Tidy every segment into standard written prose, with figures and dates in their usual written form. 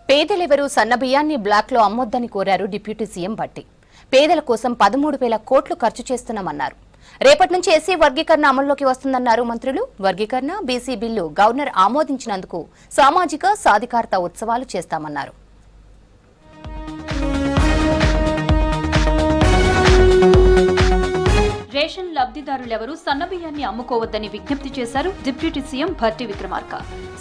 పేదలెవరూ సన్నబియ్యాన్ని బ్లాక్లో అమ్మొద్దని కోరారు డిప్యూటీ సీఎం భట్టి. పేదల కోసం 13,000 కోట్లు ఖర్చు చేస్తున్నామన్నారు. రేపటి నుంచి ఎస్సీ వర్గీకరణ అమల్లోకి వస్తుందన్నారు మంత్రులు. వర్గీకరణ, బీసీ బిల్లు గవర్నర్ ఆమోదించినందుకు సామాజిక సాధికారత ఉత్సవాలు చేస్తామన్నారు. రేషన్ లబ్ధిదారులెవరూ సన్నబియ్యాన్ని అమ్ముకోవద్దని విజ్ఞప్తి చేశారు డిప్యూటీ సీఎం భట్టి విక్రమార్క.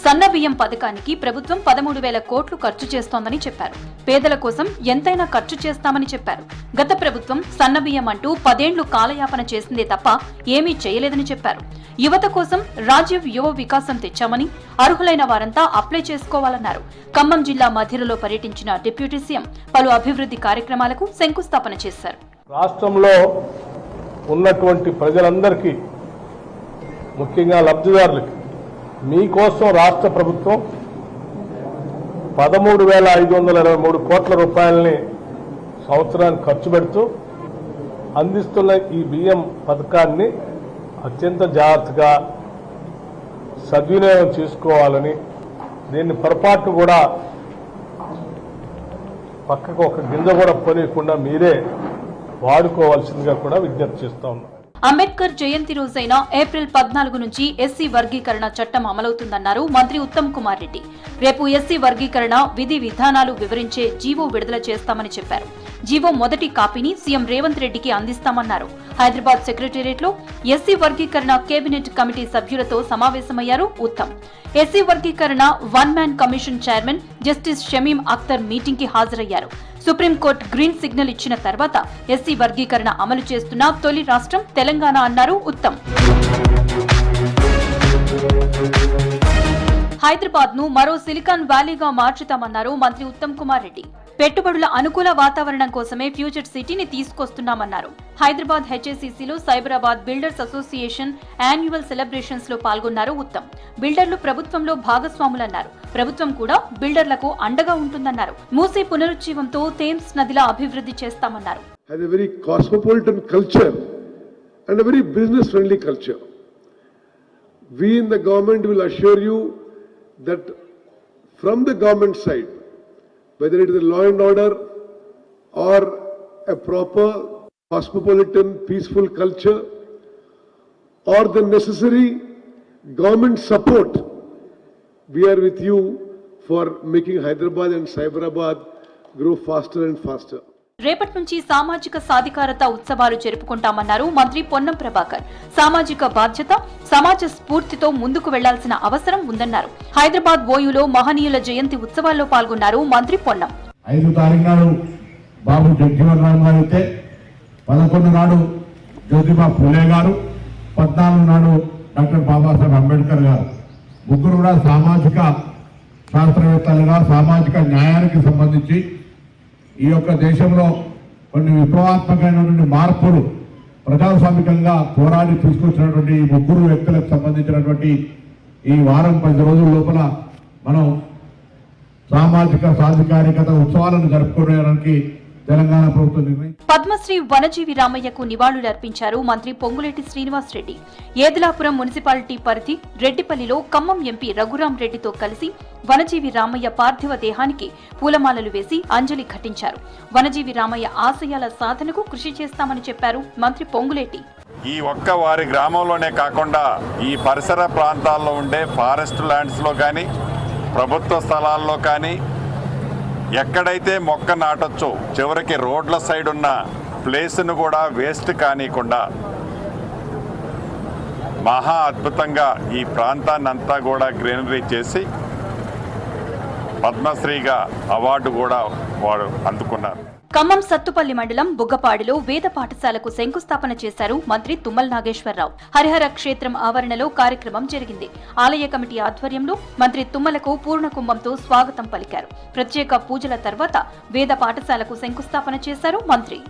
సన్నబియ్యం పథకానికి ప్రభుత్వం 13,000 కోట్లు ఖర్చు చేస్తోందని చెప్పారు. పేదల కోసం ఎంతైనా ఖర్చు చేస్తామని చెప్పారు. గత ప్రభుత్వం సన్నబియ్యం అంటూ 10 ఏళ్లు కాలయాపన చేసిందే తప్ప ఏమీ చేయలేదని చెప్పారు. యువత కోసం రాజీవ్ యువ వికాసం తెచ్చామని, అర్హులైన వారంతా అప్లై చేసుకోవాలన్నారు. ఖమ్మం జిల్లా మధిరలో పర్యటించిన డిప్యూటీ సీఎం పలు అభివృద్ధి కార్యక్రమాలకు శంకుస్థాపన చేశారు. రాష్ట్రంలో ఉన్నటువంటి ప్రజలందరికీ, ముఖ్యంగా లబ్ధిదారులకి మీకోసం రాష్ట్ర ప్రభుత్వం 13,523 కోట్ల రూపాయలని సంవత్సరానికి ఖర్చు పెడుతూ అందిస్తున్న ఈ బియ్యం పథకాన్ని అత్యంత జాగ్రత్తగా సద్వినియోగం చేసుకోవాలని, దీన్ని పొరపాటు కూడా పక్కకు ఒక గింజ కూడా పోనీయకుండా మీరే వాడుకోవాల్సిందిగా కూడా విజ్ఞప్తి చేస్తా ఉన్నాం. అంబేద్కర్ జయంతి రోజైన ఏప్రిల్ 14 నుంచి ఎస్సీ వర్గీకరణ చట్టం అమలవుతుందన్నారు మంత్రి ఉత్తమ్ కుమార్ రెడ్డి. రేపు ఎస్సీ వర్గీకరణ విధి విధానాలు వివరించే జీవో విడుదల చేస్తామని చెప్పారు. జీవో మొదటి కాపీని సీఎం రేవంత్ రెడ్డికి అందిస్తామన్నారు. హైదరాబాద్ సెక్రటేరియట్లో ఎస్సీ వర్గీకరణ కేబినెట్ కమిటీ సభ్యులతో సమావేశమయ్యారు ఉత్తమ్. ఎస్సీ వర్గీకరణ 1 man commission chairman justice Shamim Akhtar meeting కి హాజరయ్యారు. సుప్రీంకోర్టు గ్రీన్ సిగ్నల్ ఇచ్చిన తర్వాత ఎస్సీ వర్గీకరణ అమలు చేస్తున్న తొలి రాష్ట్రం తెలంగాణ అన్నారు ఉత్తమ్. హైదరాబాద్ ను మరో సిలికాన్ వ్యాలీగా మార్చుతామన్నారు మంత్రి ఉత్తమ్ కుమార్ రెడ్డి. పెట్టుబడుల అనుకూల వాతావరణం కోసమే ఫ్యూచర్ సిటీని తీసుకొస్తున్నామన్నారు. హైదరాబాద్ హెచ్ఏసీసీలో Cyberabad builders association annual celebrations లో పాల్గొన్నారు ఉత్తమ్. బిల్డర్లు ప్రభుత్వంలో భాగస్వాములన్నారు. ప్రభుత్వం కూడా బిల్డర్లకు అండగా ఉంటుందన్నారు. మూసీ పునరుజ్జీవంతో థేమ్స్ నదిలా అభివృద్ధి చేస్తామన్నారు. And a very business friendly culture. We in the government will assure you that from the government side, whether it is a law and order or a proper cosmopolitan peaceful culture or the necessary government support, we are with you for making Hyderabad and Cyberabad grow faster and faster. రేపటి నుంచి సామాజిక సాధికారత ఉత్సవాలు జరుపుకుంటామన్నారు మంత్రి పొన్నం ప్రభాకర్. సామాజిక బాధ్యత, సమాజ స్ఫూర్తితో ముందుకు వెళ్లాల్సిన అవసరం ఉందన్నారు. హైదరాబాద్ ఓయూలో మహనీయుల జయంతి ఉత్సవాల్లో పాల్గొన్నారు మంత్రి పొన్నం. 5 తారీఖు నాడు బాబు జగజీవన్ రామ్ గారు అయితే, 11 నాడు జ్యోతిబా ఫూలే గారు, 14 నాడు డాక్టర్ బాబాసాహెబ్ అంబేద్కర్ గారు, ముగ్గురు కూడా సామాజిక శాస్త్రవేత్తలుగా సామాజిక న్యాయానికి సంబంధించి ఈ యొక్క దేశంలో కొన్ని విప్లవాత్మకమైనటువంటి మార్పులు ప్రజాస్వామికంగా పోరాడి తీసుకొచ్చినటువంటి ఈ ముగ్గురు వ్యక్తులకు సంబంధించినటువంటి ఈ వారం 10 రోజుల లోపల మనం సామాజిక సాధికారికత ఉత్సవాలను జరుపుకోవడానికి తెలంగాణ ప్రభుత్వం నిర్ణయం. పద్మశ్రీ వనజీవి రామయ్యకు నివాళులర్పించారు మంత్రి పొంగులేటి శ్రీనివాస్ రెడ్డి. ఏదిలాపురం మున్సిపాలిటీ పరిధి రెడ్డిపల్లిలో ఖమ్మం ఎంపీ రఘురాం రెడ్డితో కలిసి వనజీవి రామయ్య పార్థివ దేహానికి పూలమాలలు వేసి అంజలి ఘటించారు. వనజీవి రామయ్య ఆశయాల సాధనకు కృషి చేస్తామని చెప్పారు మంత్రి పొంగులేటి. ఈ ఒక్క వారి గ్రామంలోనే కాకుండా ఈ పరిసర ప్రాంతాల్లో ఉండే ఫారెస్ట్ ల్యాండ్స్లో కానీ, ప్రభుత్వ స్థలాల్లో కానీ ఎక్కడైతే మొక్క నాటొచ్చో, చివరికి రోడ్ల సైడ్ ఉన్న ప్లేస్ను కూడా వేస్ట్ కానికుండా మహా అద్భుతంగా ఈ ప్రాంతాన్ని అంతా కూడా గ్రీనరీ చేసి పద్మశ్రీగా అవార్డు కూడా వారు అందుకున్నారు. ఖమ్మం సత్తుపల్లి మండలం బుగ్గపాడిలో వేద పాఠశాలకు శంకుస్థాపన చేశారు మంత్రి తుమ్మల నాగేశ్వరరావు. హరిహర క్షేత్రం ఆవరణలో కార్యక్రమం జరిగింది. ఆలయ కమిటీ ఆధ్వర్యంలో మంత్రి తుమ్మలకు పూర్ణ కుంభంతో స్వాగతం పలికారు. ప్రత్యేక పూజల తర్వాత వేద పాఠశాలకు శంకుస్థాపన చేశారు మంత్రి.